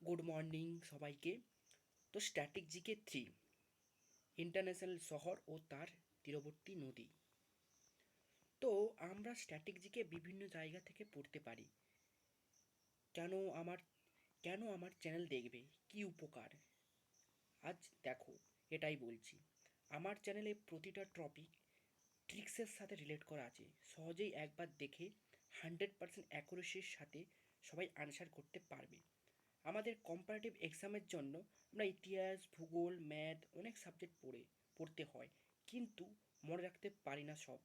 Good morning সবাইকে। তো static GK 3 international শহর ও তার তীরবর্তী নদী। তো আমরা স্ট্যাটিক জিকে বিভিন্ন জায়গা থেকে পড়তে পারি। কেন আমার কেন আমার চ্যানেল দেখবে, কি উপকার? আজ দেখো, এটাই বলছি। আমার চ্যানেলে প্রতিটা টপিক ট্রিক্সের সাথে রিলেট করা আছে। সহজেই একবার দেখে 100% অ্যাকুরেসির সাথে সবাই আনসার করতে পারবে। আমাদের কম্পারেটিভ এক্সামের জন্য আমরা ইতিহাস, ভূগোল, ম্যাথ অনেক সাবজেক্ট পড়তে হয়, কিন্তু মনে রাখতে পারি না সব।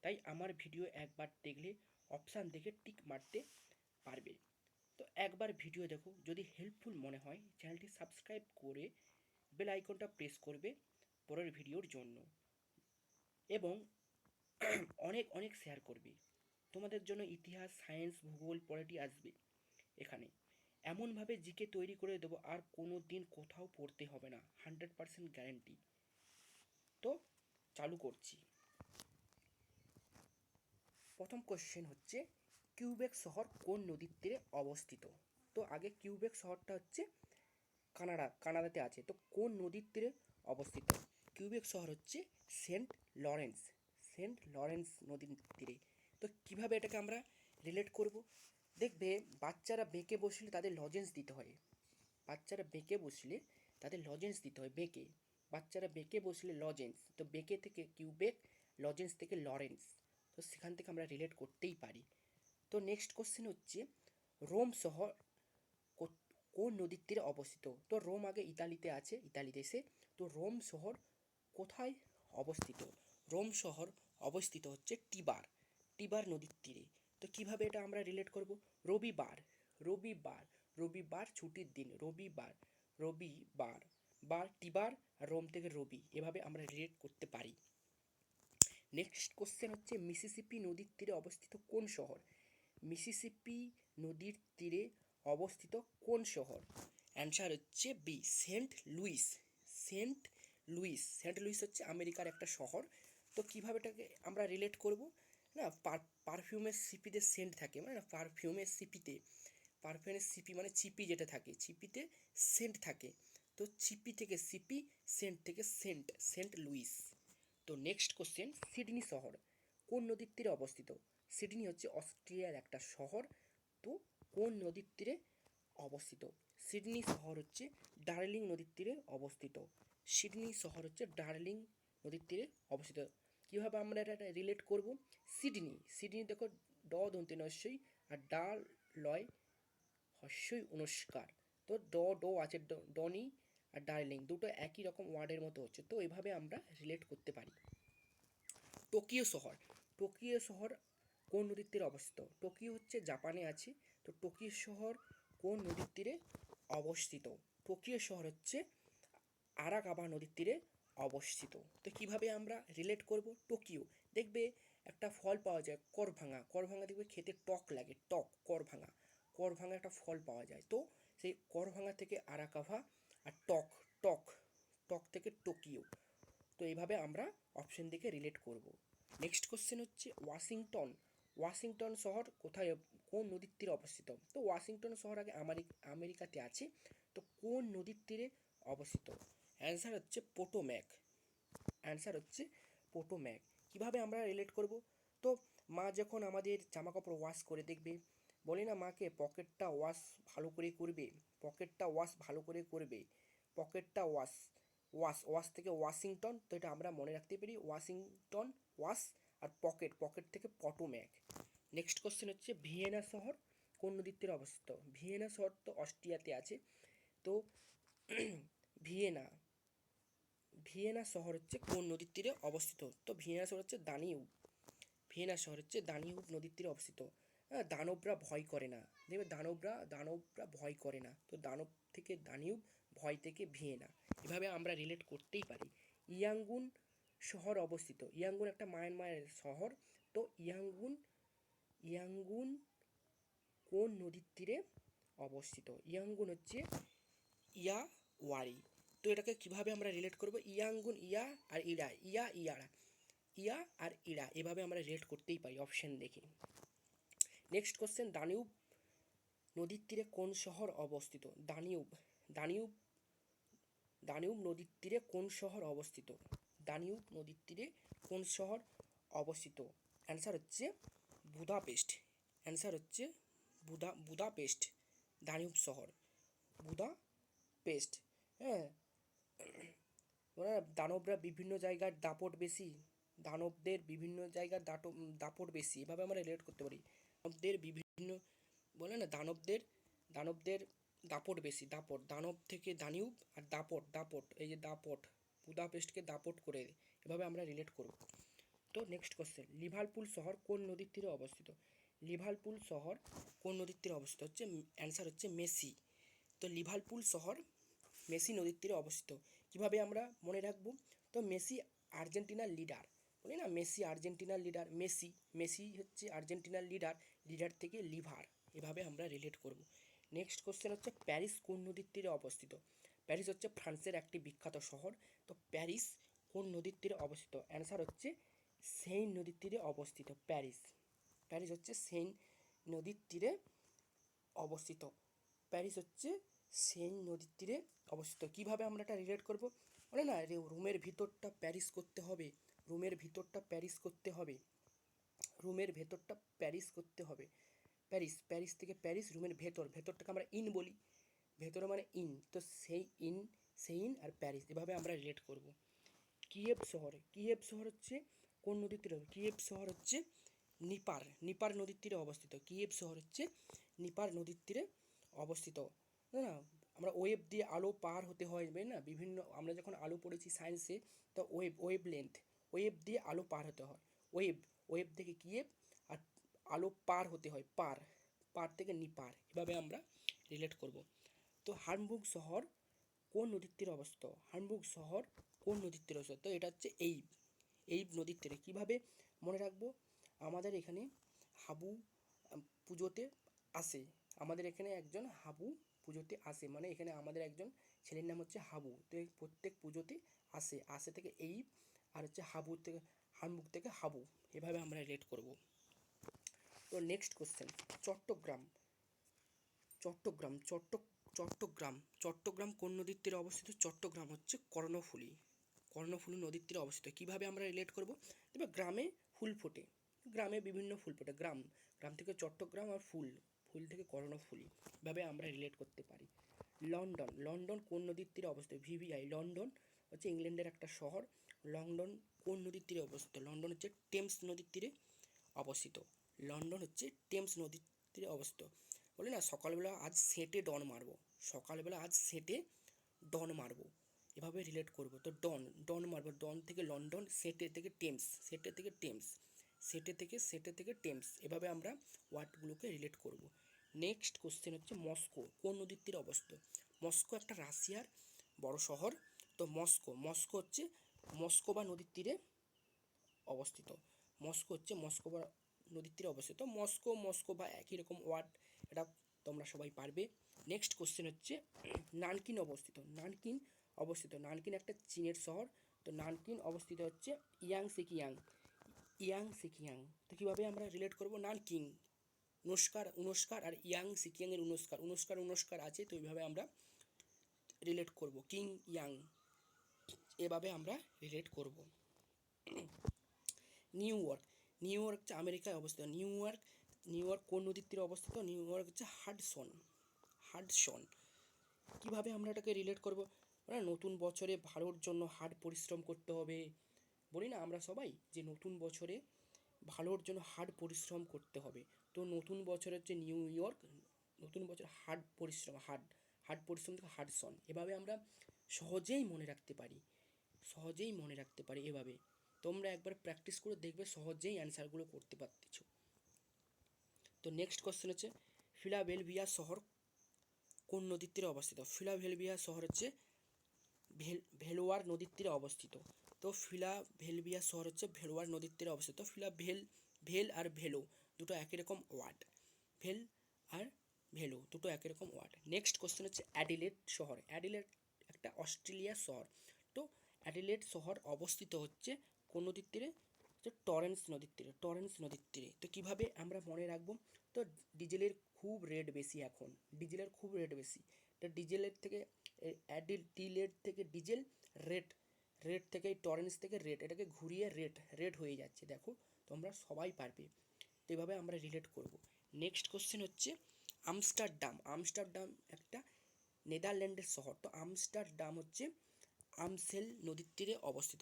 তাই আমার ভিডিও একবার দেখলে অপশান দেখে টিক মারতে পারবে। তো একবার ভিডিও দেখো, যদি হেল্পফুল মনে হয় চ্যানেলটি সাবস্ক্রাইব করে বেল আইকনটা প্রেস করবে পরের ভিডিওর জন্য, এবং অনেক অনেক শেয়ার করবে। তোমাদের জন্য ইতিহাস, সায়েন্স, ভূগোল, পলিটি আসবে এখানে। এমনভাবে জিকে তৈরি করে দেবো আর কোনো দিন কোথাও পড়তে হবে না, 100% গ্যারেন্টি। তো চালু করছি। প্রথম কোশ্চেন হচ্ছে, কিউবেক শহর কোন নদীর তীরে অবস্থিত? তো আগে কিউবেক শহরটা হচ্ছে কানাডাতে আছে। তো কোন নদীর তীরে অবস্থিত? কিউবেক শহর হচ্ছে সেন্ট লরেন্স সেন্ট লরেন্স নদীর তীরে। তো কিভাবে এটাকে আমরা রিলেট করব? দেখবে, বাচ্চারা বেঁকে বসলে তাদের লজেন্স দিতে হয়। বাচ্চারা বেঁকে বসলে তাদের লজেন্স দিতে হয়। বাচ্চারা বেঁকে বসলে লজেন্স, তো বেঁকে থেকে কিউবেক, লজেন্স থেকে লরেন্স। তো সেখান থেকে আমরা রিলেট করতেই পারি। তো নেক্সট কোশ্চেন হচ্ছে, রোম শহর কোন নদীর তীরে অবস্থিত? তো রোম আগে ইতালিতে আছে, ইতালি দেশে। তো রোম শহর কোথায় অবস্থিত? রোম শহর অবস্থিত হচ্ছে টিবার নদীর তীরে। তো কিভাবে এটা আমরা রিলেট করব? রবিবার রবিবার রবিবার ছুটির দিন, রবিবার রবিবার বার টিবার, আর রোম থেকে রবি, এভাবে আমরা রিলেট করতে পারি। নেক্সট কোশ্চেন হচ্ছে, মিসিসিপি নদীর তীরে অবস্থিত কোন শহর? মিসিসিপি নদীর তীরে অবস্থিত কোন শহর? অ্যান্সার হচ্ছে B, Saint Louis. Saint Saint Louis হচ্ছে আমেরিকার একটা শহর। তো কীভাবে এটাকে আমরা রিলেট করব? না, পারফিউমের সিপিতে সেন্ট থাকে, মানে না, পারফিউমের সিপি মানে চিপি যেটা থাকে, চিপিতে সেন্ট থাকে। তো চিপি থেকে সিপি, সেন্ট থেকে সেন্ট লুইস। তো নেক্সট কোশ্চেন, সিডনি শহর কোন নদীর তীরে অবস্থিত? সিডনি হচ্ছে অস্ট্রেলিয়ার একটা শহর। তো কোন নদীর তীরে অবস্থিত? সিডনি শহর হচ্ছে ডার্লিং নদীর তীরে অবস্থিত। সিডনি শহর হচ্ছে ডার্লিং নদীর তীরে অবস্থিত। কীভাবে আমরা এটা রিলেট করব? সিডনি দেখো, ড দন্তে নস্যই, আর ডাল লয় হস্যই অনুষ্কার। তো ড আছে, ডনি আর ডার্লিং দুটো একই রকম ওয়ার্ডের মতো হচ্ছে। তো এভাবে আমরা রিলেট করতে পারি। টোকিও শহর কোন নদীর তীরে অবস্থিত? টোকিও হচ্ছে জাপানে আছে। তো টোকিও শহর কোন নদীর তীরে অবস্থিত? টোকিও শহর হচ্ছে আরাকাবা নদীর তীরে অবস্থিত। তো কিভাবে আমরা রিলেট করব? টোকিও, দেখবে একটা ফল পাওয়া যায় করভাঙা, দেখবে খেতে টক লাগে, করভাঙা একটা ফল পাওয়া যায়। তো সেই করভাঙা থেকে আরাকাভা, আর টক টক থেকে টোকিও। তো এইভাবে আমরা অপশন দিকে রিলেট করব। নেক্সট কোশ্চেন হচ্ছে, ওয়াশিংটন শহর কোথায়, কোন নদীর তীরে অবস্থিত? তো ওয়াশিংটন শহর আগে আমেরিকাতে আছে। তো কোন নদীর তীরে অবস্থিত? অ্যান্সার হচ্ছে পোটোম্যাক। কীভাবে আমরা রিলেট করব? তো মা যখন আমাদের জামা কাপড় ওয়াশ করে, দেখবে বলি না মাকে, পকেটটা ওয়াশ ভালো করে করবে, পকেটটা ওয়াশ থেকে ওয়াশিংটন। তো এটা আমরা মনে রাখতে পারি, ওয়াশিংটন ওয়াশ, আর পকেট থেকে পটোম্যাক। নেক্সট কোশ্চেন হচ্ছে, ভিয়েনা শহর কোন নদীর তীরে অবস্থিত? ভিয়েনা শহর তো অস্ট্রিয়াতে আছে। তো ভিয়েনা ভিয়েনা শহর হচ্ছে কোন নদীর তীরে অবস্থিত? তো ভিয়েনা শহর হচ্ছে দানিউব নদীর তীরে অবস্থিত। হ্যাঁ, দানবরা ভয় করে না, দেখবে দানবরা ভয় করে না। তো দানব থেকে দানিউব, ভয় থেকে ভিয়েনা। এভাবে আমরা রিলেট করতেই পারি। ইয়াঙ্গুন শহর অবস্থিত, ইয়াঙ্গুন একটা মায়ানমারের শহর। তো ইয়াঙ্গুন কোন নদীর তীরে অবস্থিত? ইয়াঙ্গুন হচ্ছে ইয়াওয়ারি। তো এটাকে কিভাবে আমরা রিলেট করব? ইয়াঙ্গুন, ইয়া আর ইরা, এভাবে আমরা রিলেট করতেই পারি অপশন দেখে। নেক্সট কোশ্চেন, নদীর তীরে কোন শহর অবস্থিত? দানিউব। দানিউব দানিউব নদীর তীরে কোন শহর অবস্থিত? দানিউব নদীর তীরে কোন শহর অবস্থিত? অ্যান্সার হচ্ছে বুদাপেস্ট। অ্যান্সার হচ্ছে বুদাপেস্ট, দানিউব শহর বুদাপেস্ট। হ্যাঁ, ওরা দানবরা বিভিন্ন জায়গার দাপট বেশি, দানবদের বিভিন্ন জায়গার দাপট বেশি, এভাবে আমরা রিলেট করতে পারি। দানবদের বিভিন্ন, বলে না দানবদের দানবদের দাপট বেশি, দাপট, দানব থেকে দানিউব, আর দাপট দাপট এই যে দাপট, বুদাপেস্টকে দাপট করে, এভাবে আমরা রিলেট করব। তো নেক্সট কোশ্চেন, লিভারপুল শহর কোন নদীর তীরে অবস্থিত? লিভারপুল শহর কোন নদীর তীরে অবস্থিত হচ্ছে? অ্যান্সার হচ্ছে মেসি। তো লিভারপুল শহর মেসি নদীর তীরে অবস্থিত। কিভাবে আমরা মনে রাখবো? তো মেসি আর্জেন্টিনার লিডার, বলি না মেসি আর্জেন্টিনার লিডার, মেসি মেসি হচ্ছে আর্জেন্টিনার লিডার, লিডার থেকে লিভার, এভাবে আমরা রিলেট করব। নেক্সট কোশ্চেন হচ্ছে প্যারিস কোন নদীর তীরে অবস্থিত? প্যারিস হচ্ছে ফ্রান্সের একটি বিখ্যাত শহর। তো প্যারিস কোন নদীর তীরে অবস্থিত? অ্যান্সার হচ্ছে সেইন নদীর তীরে অবস্থিত প্যারিস। প্যারিস হচ্ছে সেইন নদীর তীরে অবস্থিত। প্যারিস হচ্ছে সেইন নদীর তীরে অবস্থিত। কিভাবে আমরা এটা রিলেট করব? বলে না রুমের ভিতরটা প্যারিস করতে হবে, রুমের ভিতরটা প্যারিস করতে হবে, রুমের ভেতরটা প্যারিস করতে হবে। প্যারিস, প্যারিস থেকে প্যারিস, রুমের ভেতর, ভেতরটাকে আমরা ইন বলি, ভেতরে মানে ইন, তো সেই ইন, সেইন আর প্যারিস, এভাবে আমরা রিলেট করব। কিয়েভ শহর, কিয়েভ শহর হচ্ছে কোন নদীর তীরে? কিয়েভ শহর হচ্ছে নিপার, নিপার নদীর তীরে অবস্থিত। কিয়েভ শহর হচ্ছে নিপার নদীর তীরে অবস্থিত। না, আমরা ওয়েব দিয়ে আলো পার হতে হয় না, বিভিন্ন, আমরা যখন আলো পড়েছি সায়েন্সে, তো ওয়েব লেন্থ, ওয়েব দিয়ে আলো পার হতে হয়, ওয়েব, ওয়েব থেকে কিয়েভ, আর আলো পার হতে হয়, পার, পার থেকে নিপার, এভাবে আমরা রিলেট করব। তো হামবুর্গ শহর কোন নদীর তীরে অবস্থিত? হামবুর্গ শহর কোন নদীর তীরে অবস্থিত? তো এটা হচ্ছে এইব, এইব নদীর তীরে। কীভাবে মনে রাখবো? আমাদের এখানে হাবু পুজোতে আসে, আমাদের এখানে একজন হাবু পুজোতে আসে, মানে এখানে আমাদের একজন ছেলের নাম হচ্ছে হাবু, তো এই প্রত্যেক পুজোতে আসে, আসে থেকে এইব, আর হচ্ছে হাবু থেকে, হামবুর্গ থেকে হাবু, এভাবে আমরা রিলেট করব। তো নেক্সট কোশ্চেন, চট্টগ্রাম, চট্টগ্রাম চট্টগ্রাম চট্টগ্রাম কোন নদীর তীরে অবস্থিত? চট্টগ্রাম হচ্ছে কর্ণফুলী, কর্ণফুলী নদীর তীরে অবস্থিত। কিভাবে আমরা রিলেট করব? তবে গ্রামে ফুল ফোটে, গ্রামে বিভিন্ন ফুল ফোটে, গ্রাম, গ্রাম থেকে চট্টগ্রাম, আর ফুল, ফুল থেকে কর্ণফুলী, এভাবে আমরা রিলেট করতে পারি। লন্ডন, লন্ডন কোন নদীর তীরে অবস্থিত? ভিভিআই, লন্ডন হচ্ছে ইংল্যান্ডের একটা শহর। লন্ডন কোন নদীর তীরে অবস্থিত? লন্ডন হচ্ছে টেমস নদীর তীরে অবস্থিত। লন্ডন হচ্ছে টেমস নদীর তীরে অবস্থিত। বলি না সকালবেলা আজ সেটে ডন মারবো, সকালবেলা আজ সেটে ডন মারবো, এভাবে রিলেট করব। তো ডন, ডন মারবো, ডন থেকে লন্ডন, সেটে থেকে টেমস, সেটে থেকে টেমস, সেটে থেকে টেমস, এভাবে আমরা ওয়ার্ডগুলোকে রিলেট করব। নেক্সট কোশ্চেন হচ্ছে মস্কো কোন নদীর তীরে অবস্থিত? মস্কো একটা রাশিয়ার বড় শহর। তো মস্কো, মস্কো হচ্ছে মস্কোবা নদীর তীরে অবস্থিত। মস্কো হচ্ছে মস্কোবা নদীর তীরে অবস্থিত। মস্কো, মস্কোবা একই রকম ওয়ার্ড, এটা তোমরা সবাই পারবে। নেক্সট কোশ্চেন হচ্ছে নানকিন অবস্থিত, নানকিন অবস্থিত, নানকিন একটা চীনের শহর। তো নানকিন অবস্থিত হচ্ছে ইয়াং সিকিয়াং, ইয়াং সিকিয়াং। তো কীভাবে আমরা রিলেট করব? নানকিং, উনস্কার, উনস্কার, আর ইয়াং সিকিয়াংয়ের উনস্কার, উনস্কার, উনস্কার আছে, তো এইভাবে আমরা রিলেট করব, কিং ইয়াং, এভাবে আমরা রিলেট করব। নিউ ইয়র্ক, নিউ ইয়র্ক হচ্ছে আমেরিকায় অবস্থিত। নিউ ইয়র্ক, নিউ ইয়র্ক কোন নদীর তীরে অবস্থিত? নিউ ইয়র্ক হচ্ছে হাডসন, হাডসন। কীভাবে আমরা এটাকে রিলেট করব? মানে নতুন বছরে ভালোর জন্য হার্ড পরিশ্রম করতে হবে, বলি না আমরা সবাই যে নতুন বছরে ভালোর জন্য হার্ড পরিশ্রম করতে হবে। তো নতুন বছর হচ্ছে নিউ ইয়র্ক, নতুন বছর হার্ড পরিশ্রম, হার্ড, হার্ড পরিশ্রম থেকে হাডসন, এভাবে আমরা সহজেই মনে রাখতে পারি, সহজেই মনে রাখতে পারি এভাবে। তোমরা একবার প্র্যাকটিস করে দেখবে, সহজেই অ্যান্সারগুলো করতে পারতেছো। তো নেক্সট কোশ্চেন হচ্ছে ফিলাডেলফিয়া শহর কোন নদীর তীরে অবস্থিত? ফিলাডেলফিয়া শহর হচ্ছে ভেলোয়ার নদীর তীরে অবস্থিত। তো ফিলাডেলফিয়া শহর হচ্ছে ভেলোয়ার নদীর তীরে অবস্থিত। ভেল আর ভেলো দুটো একই রকম ওয়ার্ড, ভেল আর ভেলো দুটো একই রকম ওয়ার্ড। নেক্সট কোশ্চেন হচ্ছে অ্যাডিলেড শহর, অ্যাডিলেড একটা অস্ট্রেলিয়ার শহর। তো অ্যাডিলেড শহর অবস্থিত হচ্ছে কোন নদীর তীরে? হচ্ছে টরেন্স নদীর তীরে, টরেন্স নদীর তীরে। তো কীভাবে আমরা মনে রাখবো? তো ডিজেলের খুব রেট বেশি এখন, ডিজেলের খুব রেট বেশি। এটা ডিজেলের থেকে টিলের থেকে ডিজেল রেট, রেট থেকে টরেন্স থেকে রেট, এটাকে ঘুরিয়ে রেট হয়ে যাচ্ছে। দেখো তোমরা সবাই পারবে। তো এভাবে আমরা রিলেট করব। নেক্সট কোশ্চেন হচ্ছে আমস্টারডাম। আমস্টারডাম একটা নেদারল্যান্ডের শহর। তো আমস্টারডাম হচ্ছে আমসেল নদীর তীরে অবস্থিত।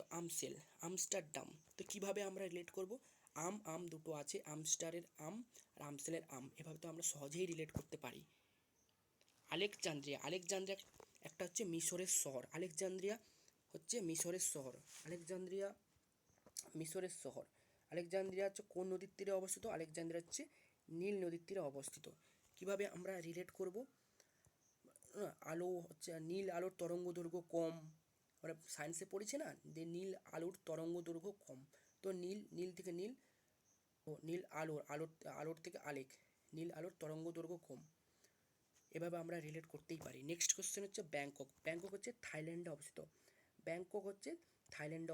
আমস্টারডাম। তো কিভাবে আমরা রিলেট করব? আম দুটো আছে, আমস্টারের আম আর আমসেলের আম, এভাবে তো আমরা সহজেই রিলেট করতে পারি। আলেকজান্দ্রিয়া একটা হচ্ছে মিশরের শহর। আলেকজান্দ্রিয়া হচ্ছে মিশরের শহর। আলেকজান্দ্রিয়া হচ্ছে কোন নদীর তীরে অবস্থিত? আলেকজান্দ্রিয়া হচ্ছে নীল নদীর তীরে অবস্থিত। কিভাবে আমরা রিলেট করব? আলো হচ্ছে নীল আলোর তরঙ্গ দৈর্ঘ্য কম, আমরা সায়েন্সে পড়েছি না যে নীল আলোর তরঙ্গ দৈর্ঘ্য কম। তো নীল থেকে নীল, ও নীল আলোর থেকে আলেক, নীল আলোর তরঙ্গ দৈর্ঘ্য কম। এভাবে আমরা রিলেট করতেই পারি। নেক্সট কোশ্চেন হচ্ছে ব্যাংকক। ব্যাংকক হচ্ছে থাইল্যান্ডে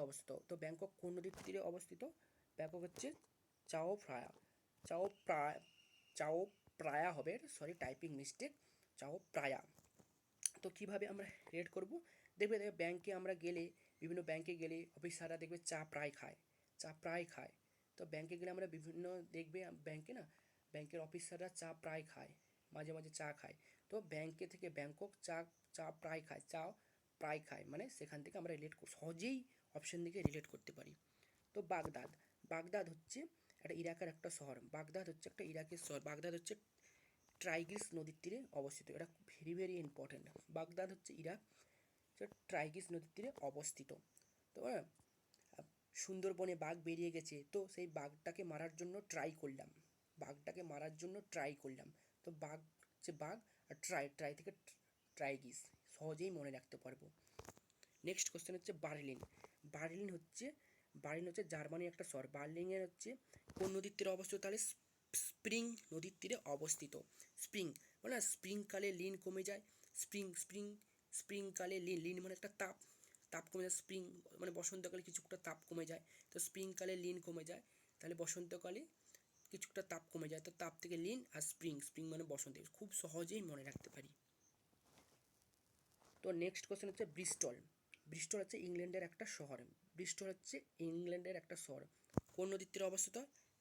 অবস্থিত। তো ব্যাংকক কোন নদীর তীরে অবস্থিত? ব্যাংকক হচ্ছে চাও প্রায়া। চাও প্রায়া হবে, সরি টাইপিং মিস্টেক, চাও প্রায়া। তো কিভাবে আমরা রেট করব? দেখবে ব্যাংকে আমরা গেলে, বিভিন্ন ব্যাংকে গেলে অফিসাররা দেখবে চা প্রায় খায়। তো ব্যাংকে গেলে আমরা বিভিন্ন দেখবে ব্যাংকের অফিসাররা চা প্রায় খায়, মাঝে মাঝে চা খায়। তো ব্যাংকে থেকে ব্যাংকক চা প্রায় খায় মানে সেখান থেকে আমরা সহজেই অপশন দিকে রিলেট করতে পারি। তো বাগদাদ হচ্ছে একটা ইরাকের একটা শহর। বাগদাদ হচ্ছে একটা ইরাকের শহর। বাগদাদ হচ্ছে ট্রাইগ্রিস নদীর তীরে অবস্থিত। এটা ভেরি ইম্পর্টেন্ট। বাগদাদ হচ্ছে ইরাক, ট্রাইগ্রিস নদীর তীরে অবস্থিত। তো সুন্দরবনে বাঘ বেরিয়ে গেছে, তো সেই বাঘটাকে মারার জন্য ট্রাই করলাম। তো বাঘ হচ্ছে বাঘ, আর ট্রাই থেকে ট্রাইগিস, সহজেই মনে রাখতে পারবো। নেক্সট কোশ্চেন হচ্ছে বার্লিন হচ্ছে জার্মানির একটা শহর। বার্লিনের হচ্ছে কোন নদীর তীরে অবস্থিত? তাহলে স্প্রিং নদীর তীরে অবস্থিত। স্প্রিং মানে স্প্রিংকালে লিন কমে যায়। স্প্রিংকালে লিন মানে একটা তাপ কমে যায়। স্প্রিং মানে বসন্তকালে কিছুটা তাপ কমে যায়। তো স্প্রিংকালে লিন কমে যায়, তাহলে বসন্তকালে কিছুটা তাপ কমে যায়। তো তাপ থেকে লিন, আর স্প্রিং মানে বসন্ত, খুব সহজেই মনে রাখতে পারি। তো নেক্সট কোশ্চেন হচ্ছে ব্রিস্টল হচ্ছে ইংল্যান্ডের একটা শহর। কোন নদীর তীরে অবস্থিত?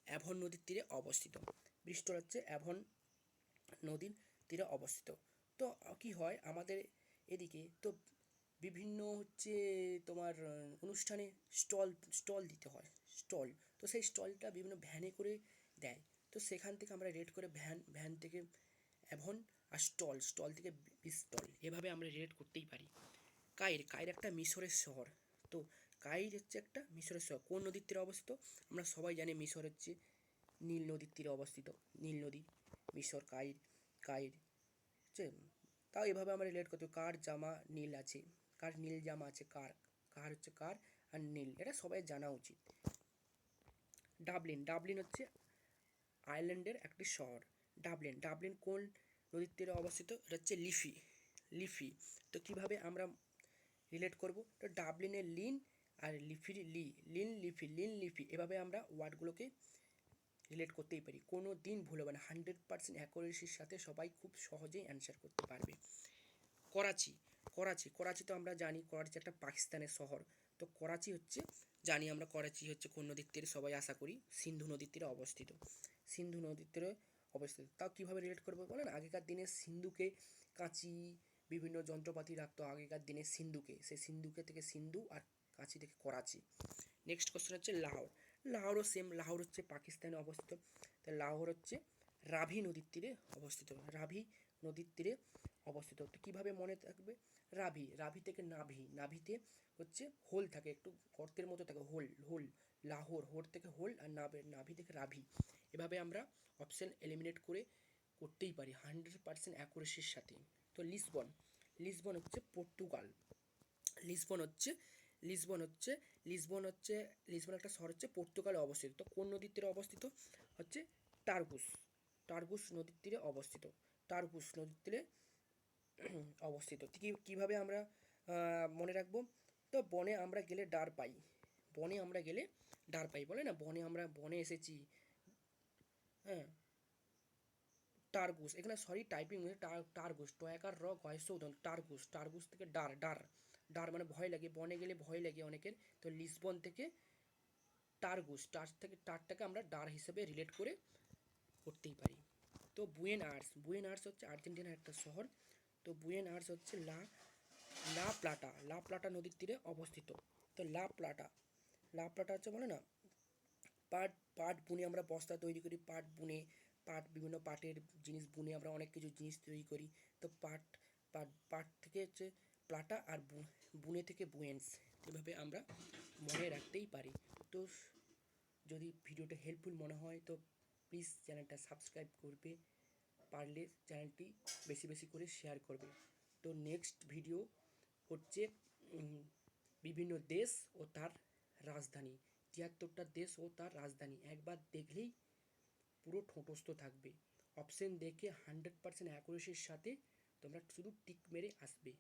অ্যাভন নদীর তীরে অবস্থিত। ব্রিস্টল হচ্ছে অ্যাভন নদীর তীরে অবস্থিত। তো কি হয় আমাদের এদিকে, তো বিভিন্ন হচ্ছে তোমার অনুষ্ঠানে স্টল দিতে হয়। তো সেই স্টলটা বিভিন্ন ভ্যানে করে দেয়। তো সেখান থেকে আমরা রেট করে ভ্যান থেকে অ্যাভন, আর স্টল থেকে ব্রিস্টল, এভাবে আমরা রেট করতেই পারি। কাইর একটা মিশরের শহর। তো কাইর হচ্ছে একটা মিশরের শহর। কোন নদীর তীরে অবস্থিত? আমরা সবাই জানি মিশর হচ্ছে নীল নদীর তীরে অবস্থিত। নীল নদী, মিশর, কাইর হচ্ছে। তাও এভাবে আমরা রিলেট করতে, কার নীল জামা আছে, কার হচ্ছে কার, আর নীল, এটা সবাই জানা উচিত। ডাবলিন হচ্ছে আয়ারল্যান্ডের একটি শহর। ডাবলিন কোন নদীর তীরে অবস্থিত? এটা হচ্ছে লিফি। তো কিভাবে আমরা রিলেট করব? তো ডাবলিনের লিন আর লিফির লিফি, এভাবে আমরা ওয়ার্ডগুলোকে রিলেট করতেই পারি। কোনো দিন ভুল হবে না, 100% অ্যাকুরেসির সাথে সবাই খুব সহজেই অ্যান্সার করতে পারবে। করাচি তো আমরা জানি, করাচি একটা পাকিস্তানের শহর। তো করাচি হচ্ছে কোন নদীর তীরে? সবাই আশা করি সিন্ধু নদীর তীরে অবস্থিত। তাও কীভাবে রিলেট করবো বলেন? আগেকার দিনে সিন্ধুকে কাঁচি, বিভিন্ন যন্ত্রপাতি রাখতো আগেকার দিনে সিন্ধুকে থেকে সিন্ধু, আর কাঁচি থেকে করাচি। নেক্সট কোশ্চেন হচ্ছে লাহোর হচ্ছে পাকিস্তানে অবস্থিত। তো লাহোর হচ্ছে রাভি নদীর তীরে অবস্থিত। তো কীভাবে মনে থাকবে? রাভি থেকে নাভিতে হচ্ছে হোল থাকে, একটু গর্তের মতো থাকে, হোল হোর থেকে হোল, আর নাভি থেকে রাভি। এভাবে আমরা অপশান এলিমিনেট করতেই পারি 100% অ্যাকুরেসির সাথে। তো লিসবন হচ্ছে পর্তুগাল। লিসবন একটা শহর হচ্ছে পর্তুগালে অবস্থিত। তো কোন নদীর তীরে অবস্থিত? হচ্ছে টার্গুস নদীর তীরে অবস্থিত। কীভাবে আমরা মনে রাখবো? তো বনে আমরা গেলে ডার পাই, বলে না, বনে এসেছি, হ্যাঁ, টার্গুস, এখানে সরি টাইপিং টার্গুস, টয়াকার র গয়েস উদন, টার্গুস, টার্গুস থেকে ডার, ডার, ডার মানে ভয় লাগে, বনে গেলে ভয় লাগে অনেকের, তো লিসবন থেকে টার্গুস, টারটাকে আমরা ডার হিসেবে রিলেট করে করতেই পারি। তো বুয়েন আর্স, বুয়েন আর্স হচ্ছে আর্জেন্টিনার একটা শহর। তো বুয়েন আর্স হচ্ছে লা প্লাটা, লা প্লাটা নদীর তীরে অবস্থিত। তো লা প্লাটা, লা প্লাটা হচ্ছে বলে না পাট, পাট বুনে আমরা বস্তা তৈরি করি, পাট বুনে, পাট বিভিন্ন পাটের জিনিস বুনে আমরা অনেক কিছু জিনিস তৈরি করি। তো পাট, পাট পাট থেকে হচ্ছে প্লাটা, আর বুনে থেকে বুয়েন্স, এভাবে আমরা মনে রাখতেই পারি। তো যদি ভিডিওটা হেল্পফুল মনে হয় তো প্লিজ চ্যানেলটা সাবস্ক্রাইব করবে, পারলে চ্যানেলটি বেশি বেশি করে শেয়ার করবে। তো নেক্সট ভিডিও হচ্ছে বিভিন্ন দেশ ও তার রাজধানী, ৭৩টা দেশ ও তার রাজধানী একবার দেখলেই পুরো ঠোঁটস্থ থাকবে। অপশন দেখে 100% অ্যাকুরেসির সাথে তোমরা শুধু টিক মেরে আসবে।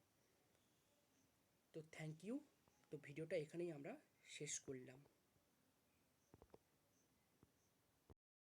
তো থ্যাংক ইউ। তো ভিডিওটা এখানেই আমরা শেষ করলাম।